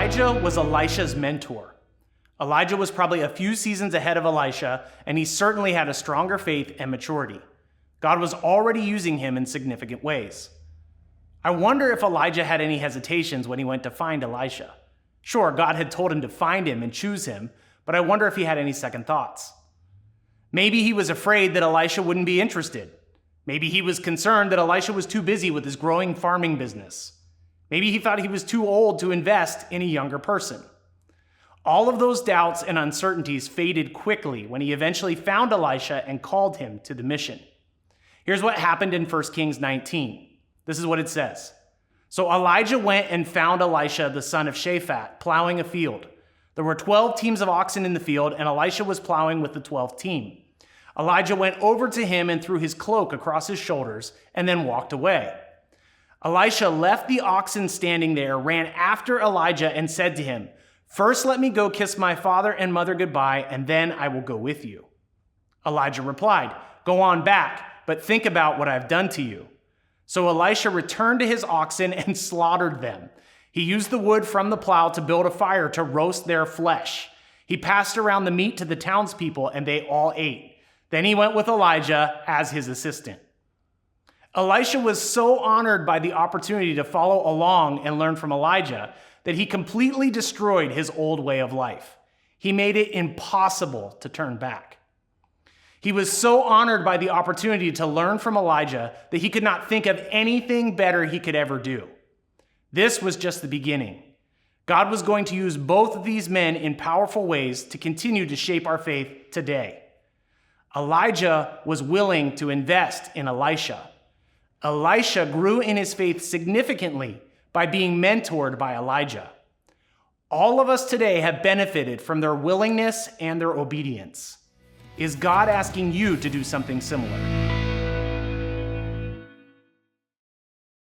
Elijah was Elisha's mentor. Elijah was probably a few seasons ahead of Elisha, and he certainly had a stronger faith and maturity. God was already using him in significant ways. I wonder if Elijah had any hesitations when he went to find Elisha. Sure, God had told him to find him and choose him, but I wonder if he had any second thoughts. Maybe he was afraid that Elisha wouldn't be interested. Maybe he was concerned that Elisha was too busy with his growing farming business. Maybe he thought he was too old to invest in a younger person. All of those doubts and uncertainties faded quickly when he eventually found Elisha and called him to the mission. Here's what happened in 1 Kings 19. This is what it says. So Elijah went and found Elisha, the son of Shaphat, plowing a field. There were 12 teams of oxen in the field, and Elisha was plowing with the 12th team. Elijah went over to him and threw his cloak across his shoulders and then walked away. Elisha left the oxen standing there, ran after Elijah and said to him, "First let me go kiss my father and mother goodbye, and then I will go with you." Elijah replied, "Go on back, but think about what I've done to you." So Elisha returned to his oxen and slaughtered them. He used the wood from the plow to build a fire to roast their flesh. He passed around the meat to the townspeople, and they all ate. Then he went with Elijah as his assistant. Elisha was so honored by the opportunity to follow along and learn from Elijah that he completely destroyed his old way of life. He made it impossible to turn back. He was so honored by the opportunity to learn from Elijah that he could not think of anything better he could ever do. This was just the beginning. God was going to use both of these men in powerful ways to continue to shape our faith today. Elijah was willing to invest in Elisha. Elisha grew in his faith significantly by being mentored by Elijah. All of us today have benefited from their willingness and their obedience. Is God asking you to do something similar?